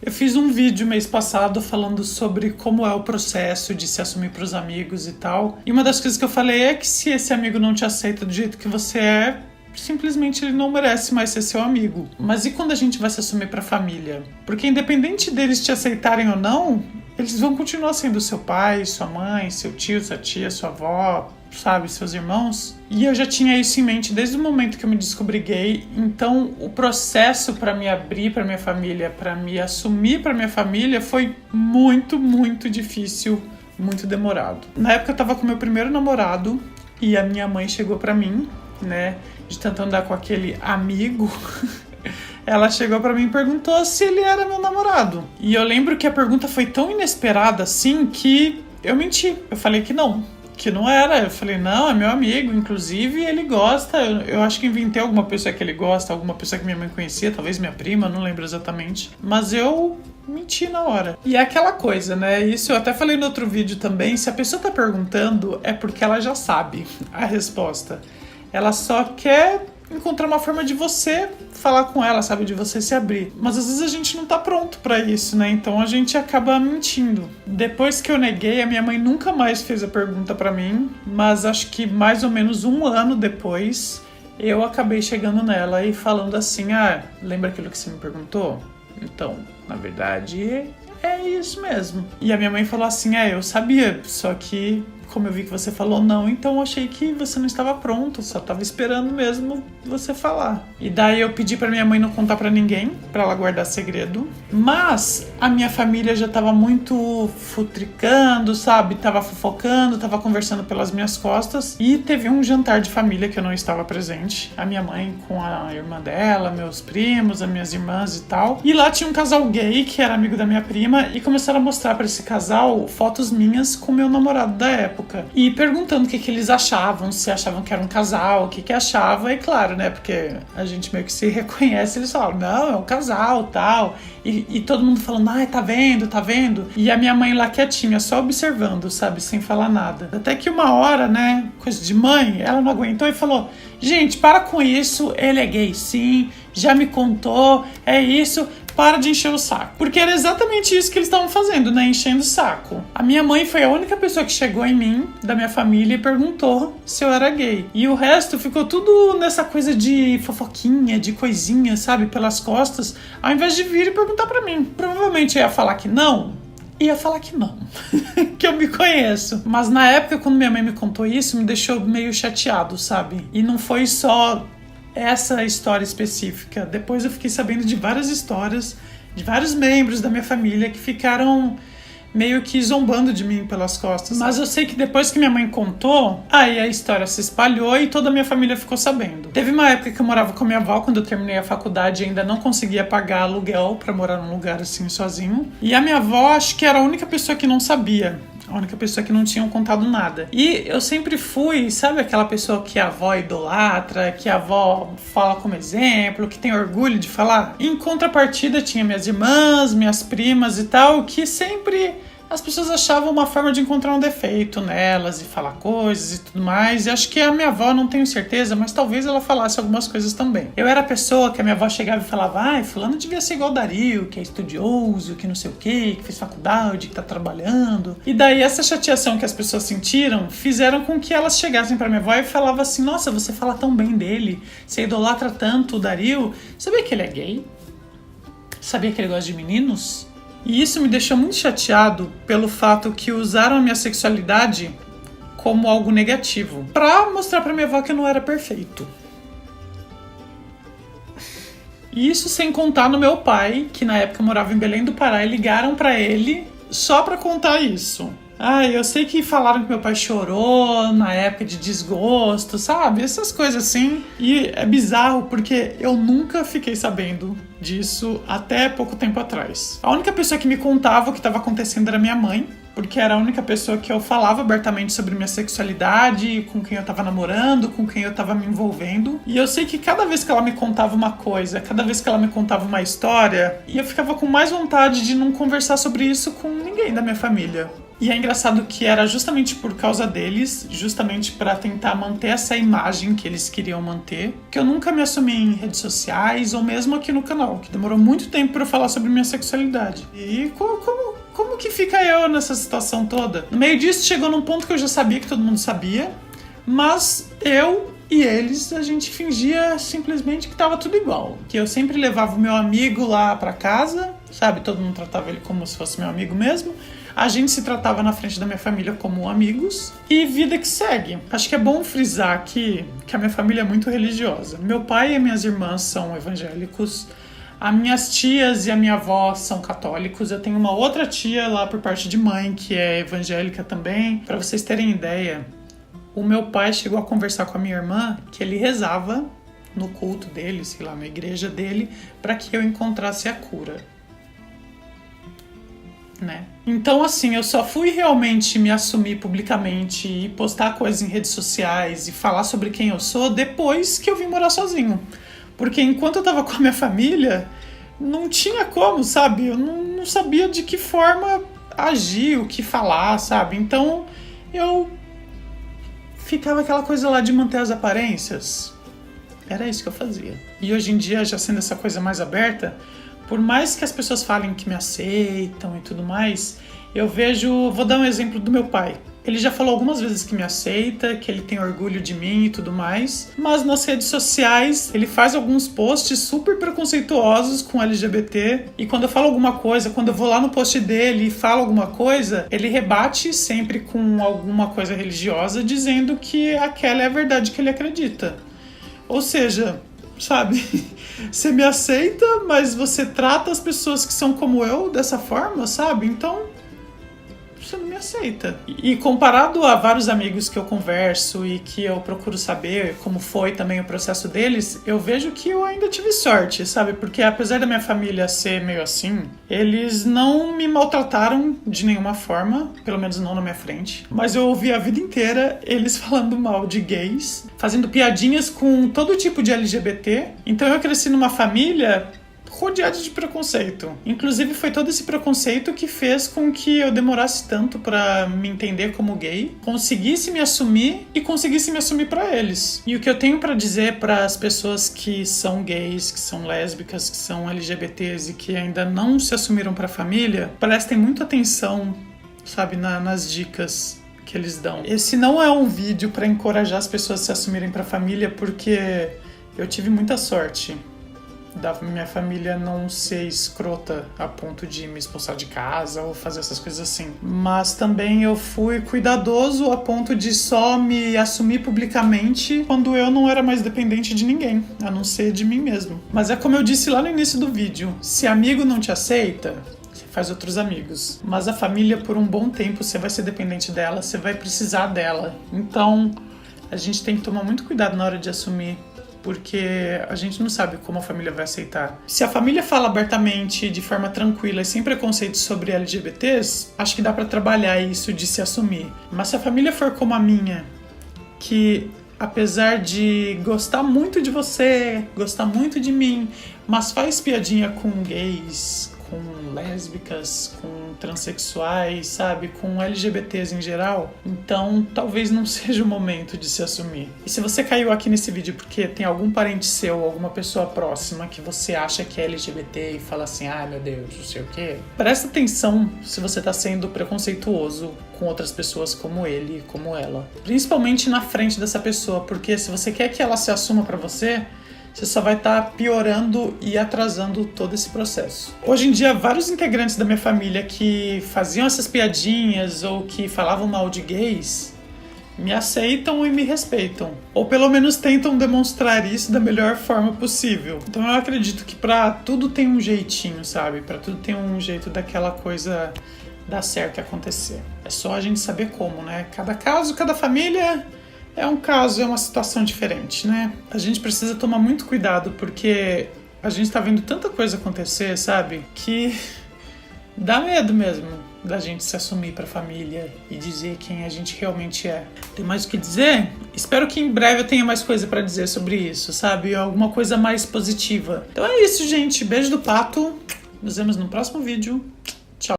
Eu fiz um vídeo mês passado falando sobre como é o processo de se assumir pros amigos e tal. E uma das coisas que eu falei é que se esse amigo não te aceita do jeito que você é, simplesmente ele não merece mais ser seu amigo. Mas e quando a gente vai se assumir pra família? Porque independente deles te aceitarem ou não, eles vão continuar sendo seu pai, sua mãe, seu tio, sua tia, sua avó, sabe, seus irmãos. E eu já tinha isso em mente desde o momento que eu me descobri gay. Então o processo pra me abrir pra minha família, pra me assumir pra minha família foi muito, muito difícil, muito demorado. Na época eu tava com meu primeiro namorado e a minha mãe chegou pra mim, né, de tanto andar com aquele amigo. Ela chegou pra mim e perguntou se ele era meu namorado. E eu lembro que a pergunta foi tão inesperada assim que eu menti. Eu falei que não era. Eu falei, não, é meu amigo, inclusive ele gosta. Eu acho que inventei alguma pessoa que ele gosta, alguma pessoa que minha mãe conhecia, talvez minha prima, não lembro exatamente. Mas eu menti na hora. E é aquela coisa, né? Isso eu até falei no outro vídeo também. Se a pessoa tá perguntando, é porque ela já sabe a resposta. Ela só quer encontrar uma forma de você falar com ela, sabe? De você se abrir. Mas às vezes a gente não tá pronto pra isso, né? Então a gente acaba mentindo. Depois que eu neguei, a minha mãe nunca mais fez a pergunta pra mim, mas acho que mais ou menos um ano depois, eu acabei chegando nela e falando assim, lembra aquilo que você me perguntou? Então, na verdade, é isso mesmo. E a minha mãe falou assim, eu sabia, só que como eu vi que você falou não, então eu achei que você não estava pronto, só estava esperando mesmo você falar. E daí eu pedi pra minha mãe não contar pra ninguém, pra ela guardar segredo. Mas a minha família já tava muito futricando, sabe? Tava fofocando, tava conversando pelas minhas costas. E teve um jantar de família que eu não estava presente. A minha mãe com a irmã dela, meus primos, as minhas irmãs e tal. E lá tinha um casal gay que era amigo da minha prima e começaram a mostrar pra esse casal fotos minhas com meu namorado da época. E perguntando o que eles achavam, se achavam que era um casal, o que achavam. E claro, né, porque a gente meio que se reconhece, eles falam, não, é um casal, tal. E todo mundo falando, tá vendo, tá vendo? E a minha mãe lá quietinha, só observando, sabe, sem falar nada. Até que uma hora, né, coisa de mãe, ela não aguentou e falou, gente, para com isso, ele é gay sim, já me contou, é isso, para de encher o saco. Porque era exatamente isso que eles estavam fazendo, né? Enchendo o saco. A minha mãe foi a única pessoa que chegou em mim, da minha família, e perguntou se eu era gay. E o resto ficou tudo nessa coisa de fofoquinha, de coisinha, sabe? Pelas costas, ao invés de vir e perguntar pra mim. Provavelmente eu ia falar que não. Ia falar que não, que eu me conheço. Mas na época, quando minha mãe me contou isso, me deixou meio chateado, sabe? E não foi só essa história específica. Depois eu fiquei sabendo de várias histórias de vários membros da minha família que ficaram meio que zombando de mim pelas costas. Mas eu sei que depois que minha mãe contou, aí a história se espalhou e toda a minha família ficou sabendo. Teve uma época que eu morava com a minha avó, quando eu terminei a faculdade e ainda não conseguia pagar aluguel pra morar num lugar assim sozinho. E a minha avó, acho que era a única pessoa que não sabia. A única pessoa que não tinham contado nada. E eu sempre fui, sabe aquela pessoa que a avó idolatra, que a avó fala como exemplo, que tem orgulho de falar? Em contrapartida, tinha minhas irmãs, minhas primas e tal, que sempre as pessoas achavam uma forma de encontrar um defeito nelas e falar coisas e tudo mais. E acho que a minha avó, não tenho certeza, mas talvez ela falasse algumas coisas também. Eu era a pessoa que a minha avó chegava e falava, fulano devia ser igual o Dario, que é estudioso, que não sei o quê, que fez faculdade, que tá trabalhando. E daí essa chateação que as pessoas sentiram fizeram com que elas chegassem pra minha avó e falavam assim, nossa, você fala tão bem dele, você idolatra tanto o Dario, sabia que ele é gay? Sabia que ele gosta de meninos? E isso me deixou muito chateado pelo fato que usaram a minha sexualidade como algo negativo, pra mostrar pra minha avó que eu não era perfeito. E isso sem contar no meu pai, que na época morava em Belém do Pará, e ligaram pra ele só pra contar isso. Eu sei que falaram que meu pai chorou na época de desgosto, sabe? Essas coisas assim. E é bizarro porque eu nunca fiquei sabendo disso até pouco tempo atrás. A única pessoa que me contava o que estava acontecendo era minha mãe, porque era a única pessoa que eu falava abertamente sobre minha sexualidade, com quem eu tava namorando, com quem eu tava me envolvendo. E eu sei que cada vez que ela me contava uma coisa, cada vez que ela me contava uma história, eu ficava com mais vontade de não conversar sobre isso com ninguém da minha família. E é engraçado que era justamente por causa deles, justamente para tentar manter essa imagem que eles queriam manter, que eu nunca me assumi em redes sociais ou mesmo aqui no canal, que demorou muito tempo para eu falar sobre minha sexualidade. E como que fica eu nessa situação toda? No meio disso, chegou num ponto que eu já sabia que todo mundo sabia, mas eu e eles, a gente fingia simplesmente que tava tudo igual. Que eu sempre levava o meu amigo lá pra casa, sabe? Todo mundo tratava ele como se fosse meu amigo mesmo. A gente se tratava na frente da minha família como amigos. E vida que segue. Acho que é bom frisar aqui que a minha família é muito religiosa. Meu pai e minhas irmãs são evangélicos. As minhas tias e a minha avó são católicos. Eu tenho uma outra tia lá por parte de mãe que é evangélica também. Pra vocês terem ideia, o meu pai chegou a conversar com a minha irmã que ele rezava no culto dele, sei lá, na igreja dele, para que eu encontrasse a cura. Né? Então, assim, eu só fui realmente me assumir publicamente e postar coisas em redes sociais e falar sobre quem eu sou depois que eu vim morar sozinho. Porque enquanto eu tava com a minha família, não tinha como, sabe? Eu não sabia de que forma agir, o que falar, sabe? Então, eu ficava aquela coisa lá de manter as aparências. Era isso que eu fazia. E hoje em dia, já sendo essa coisa mais aberta, por mais que as pessoas falem que me aceitam e tudo mais, eu vejo... Vou dar um exemplo do meu pai. Ele já falou algumas vezes que me aceita, que ele tem orgulho de mim e tudo mais, mas nas redes sociais ele faz alguns posts super preconceituosos com LGBT, e quando eu falo alguma coisa, quando eu vou lá no post dele e falo alguma coisa, ele rebate sempre com alguma coisa religiosa, dizendo que aquela é a verdade que ele acredita. Ou seja, sabe, você me aceita, mas você trata as pessoas que são como eu dessa forma, sabe? Então, você não me aceita. E comparado a vários amigos que eu converso e que eu procuro saber como foi também o processo deles, eu vejo que eu ainda tive sorte, sabe? Porque apesar da minha família ser meio assim, eles não me maltrataram de nenhuma forma, pelo menos não na minha frente. Mas eu ouvi a vida inteira eles falando mal de gays, fazendo piadinhas com todo tipo de LGBT. Então eu cresci numa família rodeado de preconceito. Inclusive foi todo esse preconceito que fez com que eu demorasse tanto pra me entender como gay, conseguisse me assumir e conseguisse me assumir pra eles. E o que eu tenho pra dizer para as pessoas que são gays, que são lésbicas, que são LGBTs e que ainda não se assumiram pra família, prestem muita atenção, sabe, nas dicas que eles dão. Esse não é um vídeo pra encorajar as pessoas a se assumirem pra família, porque eu tive muita sorte da minha família não ser escrota a ponto de me expulsar de casa ou fazer essas coisas assim. Mas também eu fui cuidadoso a ponto de só me assumir publicamente quando eu não era mais dependente de ninguém, a não ser de mim mesmo. Mas é como eu disse lá no início do vídeo, se amigo não te aceita, você faz outros amigos. Mas a família, por um bom tempo, você vai ser dependente dela, você vai precisar dela. Então, a gente tem que tomar muito cuidado na hora de assumir, porque a gente não sabe como a família vai aceitar. Se a família fala abertamente, de forma tranquila e sem preconceito sobre LGBTs, acho que dá pra trabalhar isso de se assumir. Mas se a família for como a minha, que apesar de gostar muito de você, gostar muito de mim, mas faz piadinha com gays, com lésbicas, com transexuais, sabe? Com LGBTs em geral. Então, talvez não seja o momento de se assumir. E se você caiu aqui nesse vídeo porque tem algum parente seu, alguma pessoa próxima que você acha que é LGBT e fala assim, ai meu Deus, não sei o quê, presta atenção se você tá sendo preconceituoso com outras pessoas como ele e como ela. Principalmente na frente dessa pessoa, porque se você quer que ela se assuma pra você, você só vai estar piorando e atrasando todo esse processo. Hoje em dia, vários integrantes da minha família que faziam essas piadinhas ou que falavam mal de gays me aceitam e me respeitam. Ou pelo menos tentam demonstrar isso da melhor forma possível. Então eu acredito que pra tudo tem um jeitinho, sabe? Pra tudo tem um jeito daquela coisa dar certo e acontecer. É só a gente saber como, né? Cada caso, cada família é um caso, é uma situação diferente, né? A gente precisa tomar muito cuidado, porque a gente tá vendo tanta coisa acontecer, sabe? Que dá medo mesmo da gente se assumir pra família e dizer quem a gente realmente é. Tem mais o que dizer? Espero que em breve eu tenha mais coisa pra dizer sobre isso, sabe? Alguma coisa mais positiva. Então é isso, gente. Beijo do pato. Nos vemos no próximo vídeo.